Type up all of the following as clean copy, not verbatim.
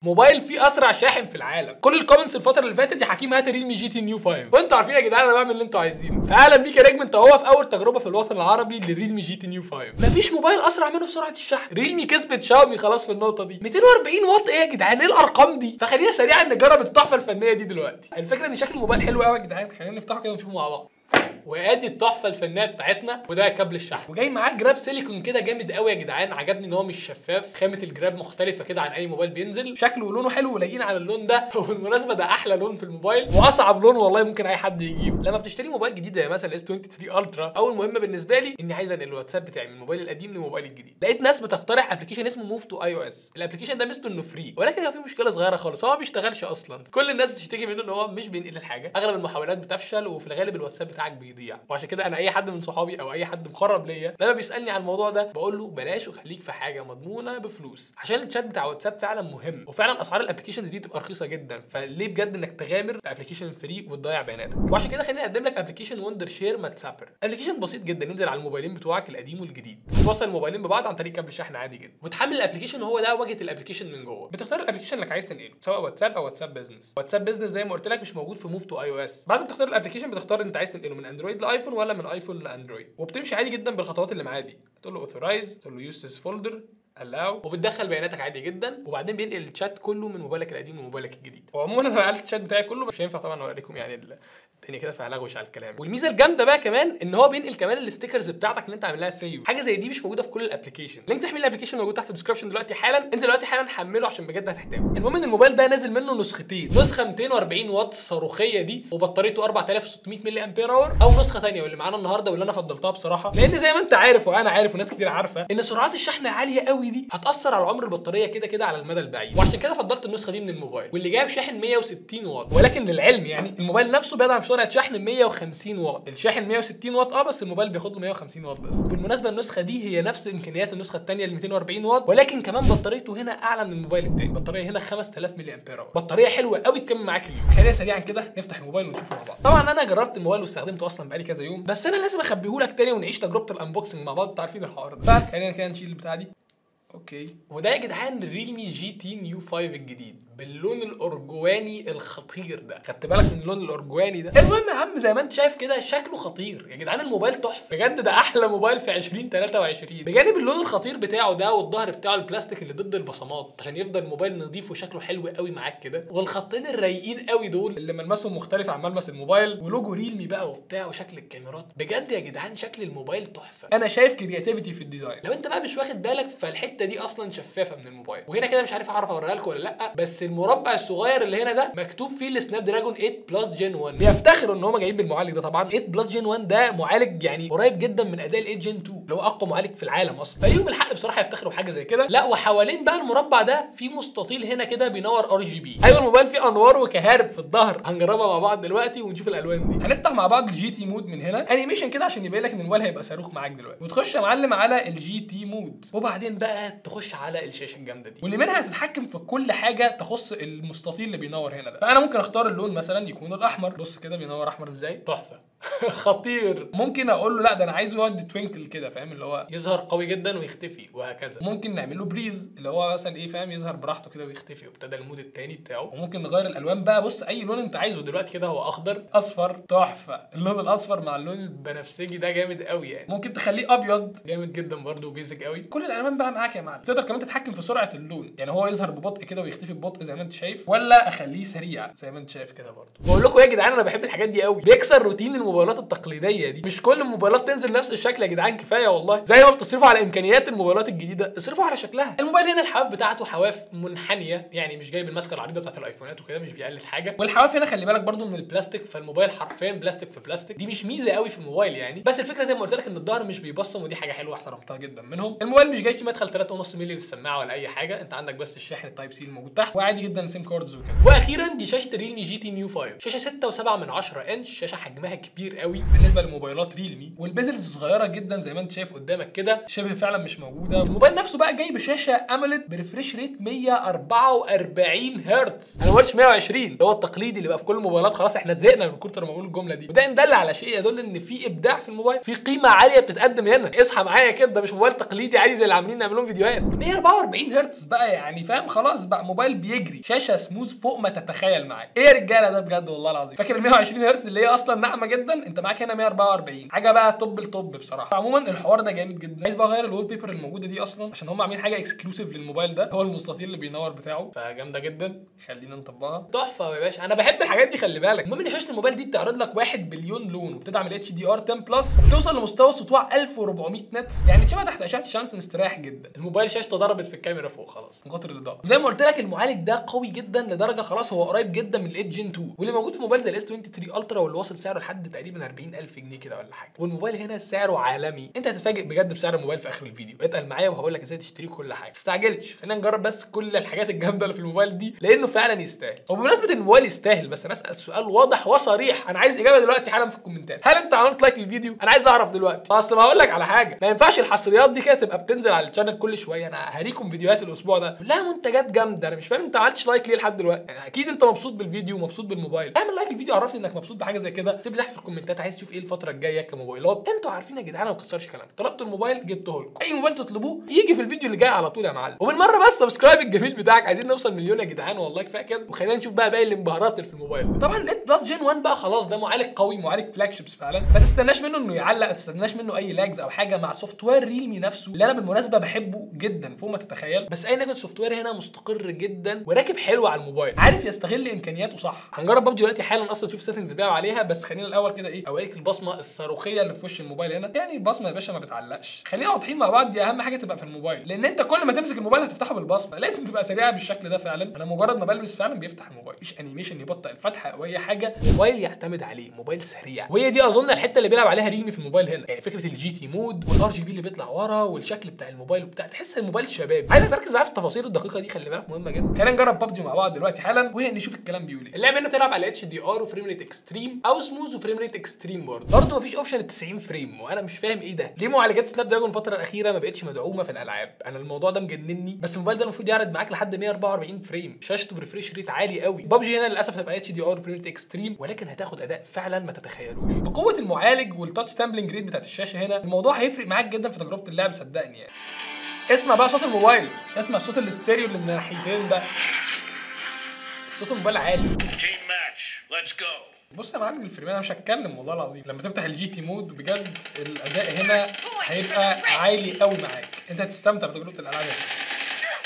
موبايل فيه اسرع شاحن في العالم. كل الكومنتس الفتره اللي فاتت يا حكيم هات ريلمي جي تي نيو 5، وانتوا عارفين يا جدعان انا بعمل اللي انتوا عايزينه. فاهلا بيك يا نجم، انت هو في اول تجربه في الوطن العربي للريلمي جي تي نيو 5. مفيش موبايل اسرع منه في سرعه الشحن. ريلمي كسبت شاومي خلاص في النقطه دي. 240 واط ايه يا جدعان؟ ايه الارقام دي؟ فخلينا سريعا نجرب التحفه الفنيه دي دلوقتي. الفكره ان شكل الموبايل حلو قوي يا جدعان، خلينا نفتحه كده ونشوفه مع بعض. وادي التحفه الفنيه بتاعتنا، وده كابل الشحن، وجاي معاه جراب سيليكون كده جامد قوي يا جدعان. عجبني ان هو مش شفاف، خامه الجراب مختلفه كده عن اي موبايل بينزل، شكله ولونه حلو ولايقين على اللون ده. وبالمناسبه ده احلى لون في الموبايل واصعب لون والله ممكن اي حد يجيبه. لما بتشتري موبايل جديد زي مثلا اس 23 الترا، اول مهمه بالنسبه لي اني عايز انقل الواتساب بتاعي من الموبايل القديم للموبايل الجديد. لقيت ناس بتقترح ابلكيشن اسمه موف تو اي او اس. الابلكيشن ده ميزته انه فري، ولكن هو في مشكله صغيره خالص، هو ما بيشتغلش اصلا. كل الناس بتشتكي منه ان هو مش بينقل الحاجه، اغلب المحاولات بتفشل، وفي الغالب الواتساب بتاعك بيضيع. وعشان كده انا اي حد من صحابي او اي حد مقرب ليا لما بيسالني عن الموضوع ده بقول له بلاش وخليك في حاجه مضمونه بفلوس، عشان الشات بتاع واتساب فعلا مهم، وفعلا اسعار الابلكيشنز دي تبقى رخيصه جدا. فليه بجد انك تغامر بابلكيشن فري وتضيع بياناتك؟ وعشان كده خليني اقدم لك ابلكيشن وندر شير ماتسابر. ابلكيشن بسيط جدا ينزل على الموبايلين بتوعك القديم والجديد، توصل الموبايلين ببعض عن طريق كابل شحن عادي جدا، وتحمل الابلكيشن وهو ده واجهه الابلكيشن من جوه. بتختار الابلكيشن اللي عايز تنقله، سواء واتساب او واتساب بزنس. واتساب بزنس زي ما قلت لك مش موجود في موف تو اي او اس. بعد ما تختار الابلكيشن بتختار انت عايز تنقله من اندرويد لايفون ولا من ايفون لاندرويد، وبتمشي عادي جدا بالخطوات اللي معاه دي. هتقول له اوثرايز، تقول له يوز ذس فولدر، allow، وبتدخل بياناتك عادي جدا، وبعدين بينقل الشات كله من موبايلك القديم لموبايلك الجديد. وعموما انا نقلت الشات بتاعي كله، مش هينفع طبعا اوريكم يعني الدنيا كده فهلغوش على الكلام. والميزه الجامده بقى كمان ان هو بينقل كمان الستيكرز بتاعتك اللي انت عامل لها سيف. حاجه زي دي مش موجوده في كل الابلكيشن. لينك تحميل الابلكيشن موجود تحت الديسكربشن دلوقتي حالا. انت دلوقتي حالا حمله عشان بجد هتحتاجه. المهم ان الموبايل ده نازل منه نسختين، نسخه 240 واط صاروخيه دي وبطاريته 4600 ملي امبير اور، او نسخه ثانيه واللي معانا النهارده واللي انا فضلتها بصراحه، لان زي ما انت عارف وانا عارف وناس كتير عارفه ان سرعات الشحن عاليه قوي دي هتاثر على عمر البطاريه كده كده على المدى البعيد. وعشان كده فضلت النسخه دي من الموبايل واللي جايب شاحن 160 واط. ولكن للعلم يعني الموبايل نفسه بيدعم سرعه شحن 150 واط. الشاحن 160 واط بس الموبايل بياخد له 150 واط بس. وبالمناسبه النسخه دي هي نفس امكانيات النسخه الثانيه ال 240 واط، ولكن كمان بطاريته هنا اعلى من الموبايل الثاني. البطاريه هنا 5000 ملي امبير اور، بطاريه حلوه قوي تكمل معاك اليوم. خلينا سريعا كده نفتح الموبايل ونشوفه مع بعض. طبعا انا جربت الموبايل واستخدمته اصلا بقالي كذا يوم، بس انا لازم اخبيه لك تاني ونعيش تجربه الانبوكسنج مع بعض. انتوا عارفين الحوار ده. فخلينا كده نشيل البتاعه دي. اوكي، وده يا جدعان الريلمي جي تي نيو 5 الجديد باللون الارجواني الخطير ده. خدت بالك من اللون الارجواني ده؟ المهم يا عم زي ما انت شايف كده شكله خطير يا جدعان. الموبايل تحفه بجد، ده احلى موبايل في 2023 بجانب اللون الخطير بتاعه ده، والظهر بتاعه البلاستيك اللي ضد البصمات عشان يفضل الموبايل نظيف وشكله حلو قوي معاك كده، والخطين الرايقين قوي دول اللي ملمسهم مختلف عن ملمس الموبايل، ولوجو ريلمي بقى وبتاع، وشكل الكاميرات. بجد يا جدعان شكل الموبايل تحفه. انا شايف كرياتيفيتي في الديزاين. لو انت بقى مش واخد بالك فالحته دي اصلا شفافه من الموبايل، وهنا كده مش عارف اعرف اوريها لكم ولا لا، بس المربع الصغير اللي هنا ده مكتوب فيه السناب دراجون 8 بلس جين 1. بيفتخروا ان هم جايين بالمعالج ده. طبعا 8 بلس جين 1 ده معالج يعني قريب جدا من اداء ال 8 جين 2 اللي هو اقوى معالج في العالم اصلا، فليهم الحق بصراحه يفتخروا بحاجه زي كده. لا وحوالين بقى المربع ده في مستطيل هنا كده بينور ار جي بي. ايوه الموبايل فيه انوار وكهارب في الظهر، هنجربها مع بعض دلوقتي ونشوف الالوان دي. هنفتح مع بعض الجي تي مود من هنا، انيميشن كده عشان يبين لك ان الموبايل هيبقى صاروخ معاك دلوقتي، وتخش يا معلم على الجي تي مود، وبعدين بقى تخش على الشاشه الجامده دي واللي منها هتتحكم في كل حاجه تخص المستطيل اللي بينور هنا ده. فانا ممكن اختار اللون مثلا يكون الاحمر. بص كده بينور احمر ازاي، تحفه. خطير. ممكن اقول له لا ده انا عايزه يقعد توينكل كده، فاهم، اللي هو يظهر قوي جدا ويختفي وهكذا. ممكن نعمل له بريز اللي هو مثلا ايه، فاهم، يظهر براحته كده ويختفي، وابتدى المود التاني بتاعه. وممكن نغير الالوان بقى. بص اي لون انت عايزه دلوقتي كده، هو اخضر، اصفر، تحفه. اللون الاصفر مع اللون البنفسجي ده جامد قوي يعني. ممكن تخليه ابيض، جامد جدا برده وبيزك قوي. كل الالوان بقى معاك يا معلم. تقدر كمان تتحكم في سرعه اللون، يعني هو يظهر ببطء كده ويختفي ببطء زي ما انت شايف، ولا اخليه سريع زي ما انت شايف كده برده. بقول لكم يا جدعان انا بحب الحاجات دي قوي، بيكسر روتين الموبايلات التقليديه دي. مش كل الموبايلات تنزل نفس الشكل يا جدعان، كفايه والله. زي ما بتصرفوا على امكانيات الموبايلات الجديده اصرفوا على شكلها. الموبايل هنا الحواف بتاعته حواف منحنيه، يعني مش جايب الماسكه العريضه بتاعت الايفونات وكده، مش بيقلل حاجه. والحواف هنا خلي بالك برده من البلاستيك، فالموبايل حرفيا بلاستيك في بلاستيك. دي مش ميزه قوي في الموبايل يعني، بس الفكره زي ما قلت لك ان الظهر مش بيبصم، ودي حاجه حلوه احترمتها جدا منهم. الموبايل مش جاي فيه مدخل 3.5 مللي للسماعه ولا اي حاجه، انت عندك بس الشاحن التايب سي الموجود تحت، وعادي جدا سيم كاردز وكده. واخيرا دي شاشه ريلمي جي تي نيو 5، شاشه 6.7 انش، شاشه حجمها كبير قوي بالنسبه لموبايلات ريلمي، والبيزلز صغيره جدا زي ما انت شايف قدامك كده، شبه فعلا مش موجوده. الموبايل نفسه بقى جاي بشاشه اموليد بريفريش ريت 144 هرتز. انا ما قلتش 120 اللي هو التقليدي اللي بقى في كل الموبايلات، خلاص احنا زهقنا من كتر ما اقول الجمله دي. وده ان دل على شيء يدل ان في ابداع في الموبايل، في قيمه عاليه بتتقدم هنا. اصحى معايا كده، ده مش موبايل تقليدي عادي زي اللي عاملين نعمل لهم فيديوهات. 144 هرتز بقى يعني فاهم، خلاص بقى موبايل بيجري، شاشه سموث فوق ما تتخيل معاك. ايه يا رجاله ده بجد والله العظيم. فاكر ال 120 هرتز اللي هي اصلا ناعمه جدا، انت معاك هنا 144 حاجه بقى توب التوب بصراحه. عموما الحوار ده جامد جدا. عايز بقى اغير الوول بيبر الموجوده دي اصلا عشان هم عاملين حاجه اكسكلوسيف للموبايل ده، هو المستطيل اللي بينور بتاعه، فجامده جدا. خلينا نطبقها. تحفه يا باشا، انا بحب الحاجات دي خلي بالك. المهم ان شاشه الموبايل دي بتعرض لك 1 بليون لون، وبتدعم ال HDR 10 بلس، وبتوصل لمستوى سطوع 1400 نتس، يعني تشوفها تحت اشعه الشمس مستريح جدا. الموبايل شاشته ضربت في الكاميرا فوق خلاص من كتر الاضاءه. وزي ما قلت لك المعالج ده قوي جدا لدرجه خلاص هو قريب جدا من ال8 جن 2، واللي موجود في موبايل زي الاس 23 الترا، واللي واصل سعره لحد تقريبا 40000 جنيه كده ولا حاجه. والموبايل هنا سعره عالمي. انت هتتفاجئ بجد بسعر الموبايل في اخر الفيديو. اتقل معايا وهقول لك ازاي تشتريه كل حاجه. ما تستعجلش، خلينا نجرب بس كل الحاجات الجامده اللي في الموبايل دي لانه فعلا يستاهل. وبمناسبه الموبايل يستاهل، بس انا اسال سؤال واضح وصريح، انا عايز اجابه دلوقتي حالا في الكومنتات. هل انت عملت لايك للفيديو؟ انا عايز اعرف دلوقتي. اصل ما هقول لك على حاجه، ما ينفعش الحصريات دي كده تبقى بتنزل على الشانل كل شويه. انا هريكم فيديوهات الاسبوع ده كلها منتجات جامده. انا مش فاهم انت ما عملتش لايك ليه لحد دلوقتي. يعني اكيد انت مبسوط بالفيديو ومبسوط بالموبايل. اعمل لايك للفيديو، عرفني انك مبسوط بحاجه زي كده. اكتب لي تحت في الكومنتات عايز تشوف ايه الفتره الجايه كموبايلات. انتوا عارفين يا جدعان انا ما بكسرش كلام. طلبتوا الموبايل جبته لكم، اي موبايل تطلبوه يجي في الفيديو اللي جاي على طول يا معلم. وبالمره بس سبسكرايب الجميل بتاعك، عايزين نوصل مليون يا جدعان والله كفايه كده. وخلينا نشوف بقى باقي الانبهارات اللي في الموبايل. طبعا ال8 بلس جين 1 بقى خلاص ده معالج قوي، معالج فلاج شيبس فعلا. ما تستناش منه انه يعلق، ما تستناش منه اي لاجز او حاجه، مع سوفت وير ريلمي نفسه اللي انا بالمناسبه بحبه جدا فوق ما تتخيل. بس اي نكت سوفت وير هنا مستقر جدا وراكب حلو على الموبايل، عارف يستغل امكانياته صح. هنجرب ببجي دلوقتي حالا اصلا تشوف السيتنجز اللي عليها. بس خلينا الاول كده ايه اوريك البصمه الصاروخيه اللي في وش الموبايل هنا. يعني البصمه يا باشا ما بتعلقش، خلينا واضحين مع بعض، دي اهم حاجه تبقى في الموبايل، لان انت كل ما تمسك الموبايل هتفتحه بالبصمه، لازم تبقى سريعه بالشكل ده فعلا. انا مجرد ما بلمس فعلا بيفتح الموبايل، مفيش انيميشن يبطئ الفتحه او اي حاجه. موبايل يعتمد عليه، موبايل سريع. وهي دي اظن الحته اللي بيلعب عليها ريلمي في الموبايل هنا، يعني فكره الجي تي مود والار جي بي اللي بيطلع ورا والشكل بتاع الموبايل وبتاع، تحس الموبايل شبابي. عايزك تركز معايا في التفاصيل الدقيقه دي، خلي بالك مهمه جدا. خلينا نجرب ببجي مع بعض دلوقتي حالا ونشوف الكلام بيقول ايه. اللعبه هنا بتلعب على HDR وفريم ريت اكستريم او سموث وفريم ريت اكستريم برضه مفيش اوبشن ال 90 فريم، وانا مش فاهم ايه ده. ليه معالجات سناب دراجون الفتره الاخيره ما بقتش مدعومه في الالعاب؟ انا الموضوع ده مجنني. بس الموبايل ده المفروض يعرض معاك لحد 144 فريم، شاشته بريفريش ريت عالي قوي. ببجي هنا للاسف هتبقى HDR وفريم ريت اكستريم، ولكن هتاخد اداء فعلا ما تتخيلوش. بقوه المعالج والتاتش سامبلنج ريت بتاعت الشاشه هنا الموضوع هيفرق معاك جدا في تجربه اللعب صدقني. يعني اسمع بقى صوت الموبايل، اسمع الصوت الاستيريو اللي من الناحيتين ده، الصوت الموبايل عالي. بص يا معلم الفريمات انا مش هتكلم والله العظيم. لما تفتح الجي تي مود بجد الاداء هنا هيبقى عالي قوي معاك، انت هتستمتع بتجربه الالعاب هنا.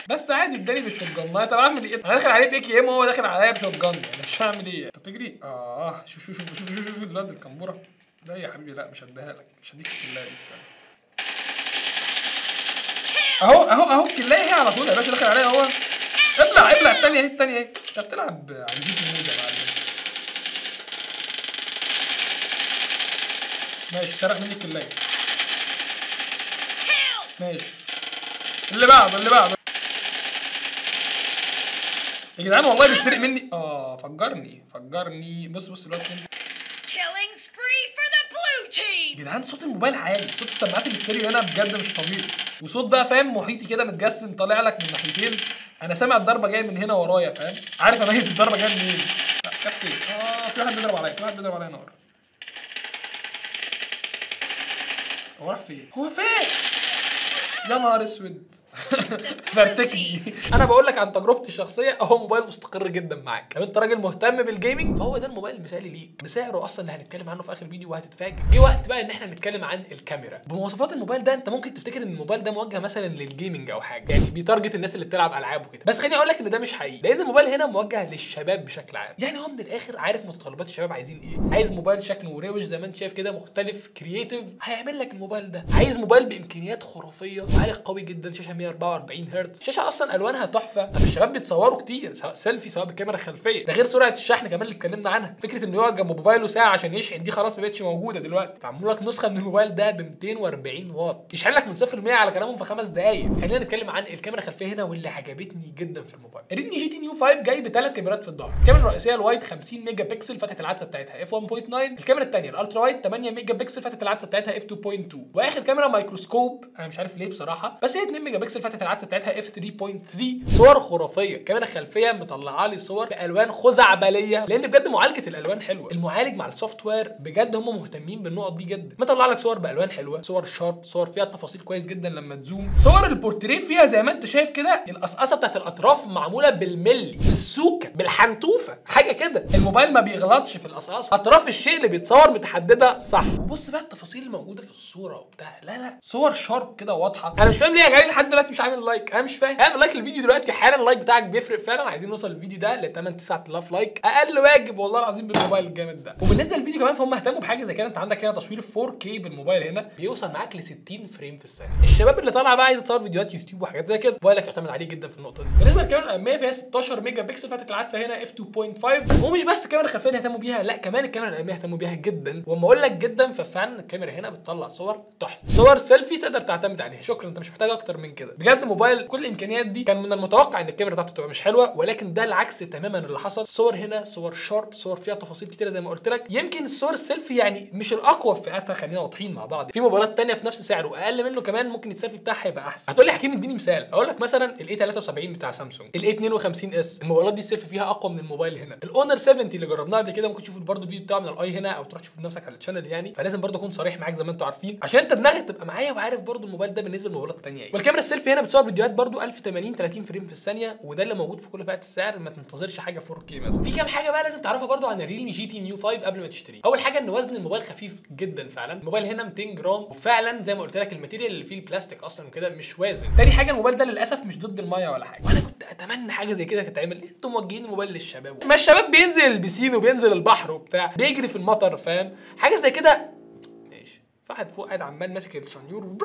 بس عادي اداني بالشوت جن. طب اعمل ايه؟ انا داخل عليه باي كي ام وهو داخل عليا بشوت جن، يعني مش هعمل ايه؟ انت بتجري؟ شوف شوف شوف شوف شوف الواد الكمبوره ده يا حبيبي. لا مش هديها لك، مش هديك الكلايه دي، استنى. اهو الكلايه هي على طول يا باشا، داخل عليا اهو. ابلع الثانيه اهي، الثانيه اهي. انت بتلعب على الجي تي مود يا معلم. ماشي سرق مني الكلايه. ماشي اللي بعده يا جدعان والله بيتسرق مني. فجرني. بص الواد فين. يا جدعان صوت الموبايل عالي، صوت السماعات الاستيريو هنا بجد مش طبيعي، وصوت بقى فاهم محيطي كده متجسم طالع لك من ناحيتين. انا سامع الضربه جايه من هنا ورايا فاهم، عارف اميز الضربه جايه منين. كابتن في واحد بيضرب عليا، نار. هو راح فين؟ يا نهار اسود. فرتكني. انا بقول لك عن تجربتي الشخصيه، اهو موبايل مستقر جدا معاك. لو انت راجل مهتم بالجيمنج فهو ده الموبايل المثالي ليك، بسعره اصلا اللي هنتكلم عنه في اخر فيديو وهتتفاجئ. جه وقت بقى ان احنا نتكلم عن الكاميرا. بمواصفات الموبايل ده انت ممكن تفتكر ان الموبايل ده موجه مثلا للجيمنج او حاجه، يعني بيتارجت الناس اللي بتلعب العاب وكده. بس خليني اقول لك ان ده مش حقيقي، لان الموبايل هنا موجه للشباب بشكل عام. يعني هو من الاخر عارف متطلبات الشباب عايزين ايه. عايز موبايل شكله روش زي ما انت شايف كده، مختلف كرييتيف، هيعمل لك الموبايل ده. عايز موبايل بامكانيات خرافيه، معالج قوي جدا، شاشه 144 هرتز، شاشه اصلا الوانها تحفه. طب الشباب بيتصوروا كتير سواء سيلفي سواء بالكاميرا الخلفيه، ده غير سرعه الشحن كمان اللي اتكلمنا عنها. فكره انه يقعد جنب موبايله ساعه عشان يشحن دي خلاص ما بقتش موجوده دلوقتي. فعملوا لك نسخه من الموبايل ده ب 240 واط يشحن لك من 0 ل 100 على كلامهم في 5 دقائق. خلينا نتكلم عن الكاميرا الخلفيه هنا واللي عجبتني جدا في الموبايل. ريلمي جي تي نيو 5 جاي بثلاث كاميرات في الظهر. الكاميرا الرئيسيه الوايد 50 ميجا بكسل فتحه العدسه بتاعتها اف 1.9، الكاميرا الثانيه الالترا وايد 8 ميجا بكسل فتحه العدسه بتاعتها اف 2.2، واخر كاميرا مايكروسكوب انا مش عارف ليه بصراحه، بس هي 2 ميجا بكسل فتحه العدسه بتاعتها اف 3.3، صور خرافيه، كاميرا خلفيه مطلعه لي صور بالوان خزعبليه، لان بجد معالجه الالوان حلوه، المعالج مع السوفت وير بجد هم مهتمين بالنقط دي جدا، مطلع لك صور بالوان حلوه، صور شارب، صور فيها التفاصيل كويس جدا لما تزوم، صور البورتريه فيها زي ما انت شايف كده القصقصه بتاعت الاطراف معموله بالملي، بالسوكه، بالحنتوفه، حاجه كده، الموبايل ما بيغلطش في القصقصه، اطراف الشيء اللي بيتصور متحدده صح، وبص بقى التفاصيل الموجوده في الصوره وبتاع، لا صور شارب كده واضحه. انا مش فاهم ليه يا جماعه لحد دلوقتي مش عامل لايك، انا مش فاهم، اعمل لايك للفيديو دلوقتي حالا، اللايك بتاعك بيفرق فعلا، عايزين نوصل الفيديو ده ل 8 9000 لايك، اقل واجب والله العظيم بالموبايل الجامد ده. وبالنسبه للفيديو كمان فهم اهتموا بحاجه زي كده، انت عندك هنا تصوير 4K بالموبايل هنا بيوصل معاك ل 60 فريم في الثانيه. الشباب اللي طالعه بقى عايزه تصور فيديوهات يوتيوب وحاجات زي كده موبايلك يعتمد عليه جدا في النقطه دي. بالنسبه للكاميرا الاماميه فيها 16 ميجا بكسل، فتحه العدسه هنا اف 2.5، ومش بس الكاميرا الخلفيه اللي اهتموا بيها، لا كمان الكاميرا الاماميه اهتموا بيها جدا، واما اقول لك جدا ففعلا الكاميرا هنا بتطلع صور تحفه، صور سيلفي تقدر تعتمد عليها، شكرا انت مش محتاج اكتر من كده. بجد موبايل كل الامكانيات دي كان من المتوقع ان الكاميرا بتاعته تبقى مش حلوه، ولكن ده العكس تماما اللي حصل، صور هنا صور شارب، صور فيها تفاصيل كتيره زي ما قلت لك، يمكن الصور السيلفي يعني مش الاقوى في فئاتها، خلينا واضحين مع بعض، في موبايلات ثانيه في نفس سعره واقل منه كمان ممكن السيلفي بتاعها يبقى احسن. هتقول لي حكيم اديني مثال، اقول لك مثلا الاي 73 بتاع سامسونج، الاي 52 اس، الموبايلات دي السيلفي فيها اقوى من الموبايل هنا، الاونر 70 اللي جربناها قبل كده ممكن تشوف برضه الفيديو بتاعه من الاي هنا، او تروح تشوف بنفسك على الشانل يعني، فلازم برضه اكون صريح معاك زي ما انتم عارفين عشان انت دماغك تبقى معايا وعارف برضه الموبايل ده بالنسبه للموبايلات الثانيه ايه. والكاميرا السيلفي هنا بتصور فيديوهات برضه 1080 30 فريم في الثانيه، وده اللي موجود في كل فئات السعر، ما تنتظرش حاجه 4K مثلا. في كام حاجه بقى لازم تعرفها برضه عن الريلمي جي تي نيو 5 قبل ما تشتريه. اول حاجه ان وزن الموبايل خفيف جدا فعلا، الموبايل هنا 200 جرام، وفعلا زي ما قلت لك الماتيريال اللي فيه البلاستيك اصلا وكده مش وازن. تاني حاجه الموبايل ده للاسف مش ضد الميه ولا حاجه، وانا كنت اتمنى حاجه زي كده تتعمل، انتوا موجهين الموبايل للشباب، ما الشباب بينزل البسين وبينزل البحر وبتاع، بيجري في المطر، فاهم حاجه زي كده ماشي، فواحد فوق قاعد عمال ماسك الشنيور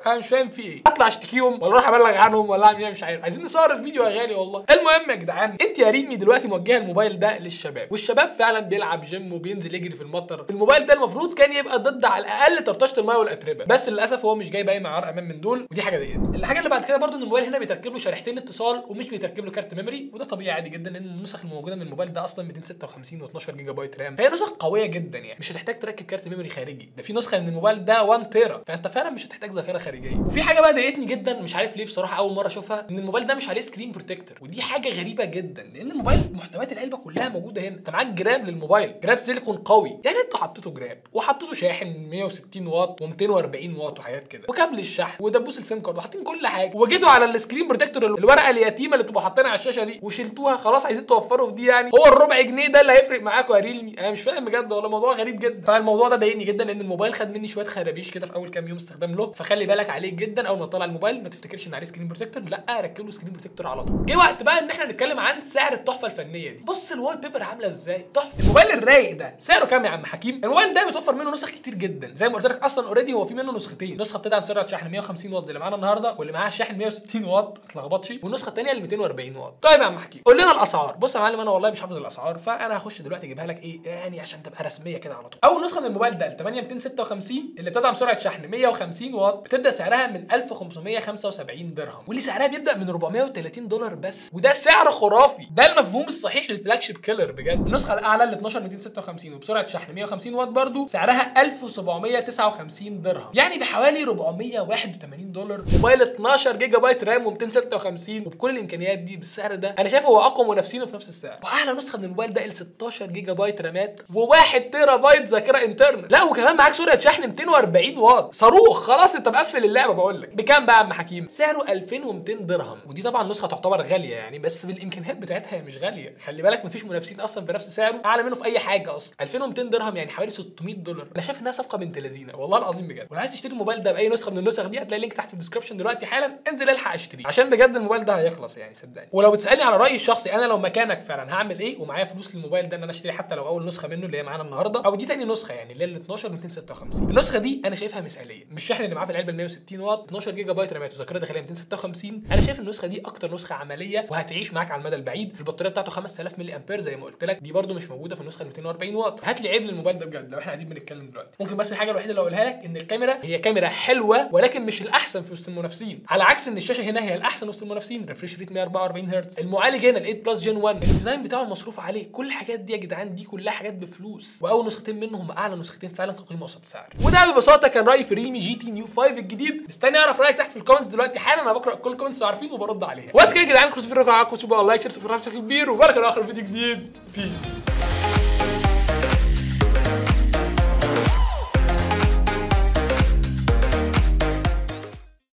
انا مش فاهم في ايه، اطلع اشتكيهم ولا اروح ابلغ عنهم ولا اعمل ايه مش عارف، عايزين نصور الفيديو يا غالي والله. المهم يا جدعان، انت يا ريدمي دلوقتي موجهه الموبايل ده للشباب، والشباب فعلا بيلعب جيم وبينزل يجري في المطر، الموبايل ده المفروض كان يبقى ضد على الاقل طرطشه الميه والاتربه، بس للاسف هو مش جايب اي معيار امان من دول، ودي حاجه ضايقتني. الحاجه اللي بعد كده برده ان الموبايل هنا بيتركب له شريحتين اتصال ومش بيتركب له كارت ميموري، وده طبيعي عادي جدا لان النسخ الموجوده من الموبايل ده اصلا 256 و12 جيجا بايت رام، فهي نسخ قويه جدا يعني، مش هتحتاج تركب كارت ميموري خارجي، ده في نسخه من الموبايل ده 1 تيرا، فانت فعلا مش هتحتاج ذاكره خارجيه. وفي حاجه بقى ضايقتني جدا مش عارف ليه بصراحه، اول مره اشوفها، ان الموبايل ده مش عليه سكرين بروتكتور، ودي حاجه غريبه جدا لان الموبايل محتويات العلبه كلها موجوده هنا، انت معاك جراب للموبايل، جراب سيليكون قوي، يعني انتوا حطيتوا جراب وحطيتوا شاحن 160 واط و240 واط وحاجات كده، وكابل الشحن ودبوس السيم كارد وحاطين كل حاجه، وجيتوا على السكرين بروتكتور الورقه اليتيمه اللي تبقوا حاطينها على الشاشه دي وشلتوها، خلاص عايزين توفروا في دي يعني، هو الربع جنيه ده اللي هيفرق معاكم يا ريلمي؟ انا مش فاهم بجد والله، موضوع غريب جدا. فالموضوع ده ضايقني جدا لان الموبايل خد مني شويه خرابيش كده في اول كام يوم استخدام له، فخلي بالك عليه جدا اول ما تطلع الموبايل، ما تفتكرش ان عليه سكرين بروتكتور، لا ركب له سكرين بروتكتور على طول. جه وقت بقى ان احنا نتكلم عن سعر التحفه الفنيه دي، بص الوال بيبر عامله ازاي تحفه. الموبايل الرايق ده سعره كام يا عم حكيم؟ الموبايل ده بيتوفر منه نسخ كتير جدا، زي ما قلت لك اصلا اوريدي هو في منه نسختين، نسخه بتدعم سرعه شحن 150 واط زي اللي معانا النهارده، واللي معاها شاحن 160 واط ما تلخبطش، والنسخه الثانيه ال 240 واط. طيب يا عم حكيم قول لنا الاسعار. بص يا معلم انا والله مش حافظ الاسعار، فانا هخش دلوقتي اجيبها لك ايه يعني عشان تبقى رسميه كده على طول. اول نسخه من الموبايل ده ال 8256 اللي بتدعم سرعه شحن 150 واط، بتبدا سعرها من 1575 درهم، واللي سعرها بيبدا من $430 بس، وده سعر خرافي، ده المفهوم الصحيح للفلاج شيب كيلر بجد. النسخه الاعلى ال 12256 وبسرعه شحن 150 واط برضو سعرها 1759 درهم، يعني بحوالي $481. موبايل 12 جيجا بايت رام و256 وبكل الامكانيات دي بالسعر ده، انا شايف هو اقوى منافسينه في نفس السعر. واعلى نسخه من الموبايل ده ال 16 جيجا بايت رامات و1 تيرا بايت ذاكره انترنال، لا وكمان معاك سرعه شحن 240 واط، صاروخ، خلاص انت مقفل اللعبه. بقول لك بكام بقى يا عم حكيم؟ سعره 2200 درهم، ودي طبعا نسخه تعتبر غاليه يعني، بس بالامكانيات بتاعتها هي مش غاليه، خلي بالك مفيش منافسين اصلا بنفس سعره اعلى منه في اي حاجه اصلا. 2200 درهم يعني حوالي $600، انا شايف انها صفقه بنت لذينه والله العظيم بجد. ولو عايز تشتري الموبايل ده باي نسخه من النسخ دي هتلاقي لينك تحت في الديسكربشن دلوقتي حالا، انزل الحق اشتريه عشان بجد الموبايل ده هيخلص يعني صدقني. ولو بتسالني على رايي الشخصي، انا لو مكانك فعلا هعمل ايه ومعايا فلوس للموبايل ده ان انا اشتري حتى لو اول نسخه منه اللي هي معانا النهارده، او دي تاني نسخه يعني اللي هي ال 12 256. النسخه دي انا شايفها مثاليه، مش الشحن اللي معاه في العلبه ال 160 واط 12 جيجا بايت رامات وذاكره داخليه 256، انا شايف النسخه دي اكتر نسخه عمليه وهتعيش معاك على المدى البعيد. البطاريه بتاعته 5000 ملي امبير زي ما قلت لك، دي برده مش موجوده في النسخه ال 240 واط. هات لي عيب للموبايل ده بجد لو احنا قاعدين بنتكلم دلوقتي. ممكن بس الحاجه الوحيده اللي اقولها لك ان الكاميرا هي كاميرا حلوه ولكن مش الاحسن في وسط المنافسين، على عكس ان الشاشه هنا هي الاحسن وسط المنافسين، ريفريش ريت 144 هرتز، المعالج هنا ال 8 بلس جن 1، الديزاين بتاعه المصروف عليه، كل الحاجات دي يا جدعان دي كلها حاجات بفلوس، واول نسختين منهم اعلى نسختين فعلا كقيمه قصاد سعر. وده ببساطه كان رايي في ريلمي جي تي نيو 5 الجديد. مستني اعرف رايك تحت في الكومنتس دلوقتي حالا. انا بقرا كل الكومنتس عارفين وبرد عليها. بس كده يا جدعان، كنتوا في الفيديو معاكم، لايك شير سبسكرايب بشكل كبير، وبارك على اخر فيديو جديد. بيس.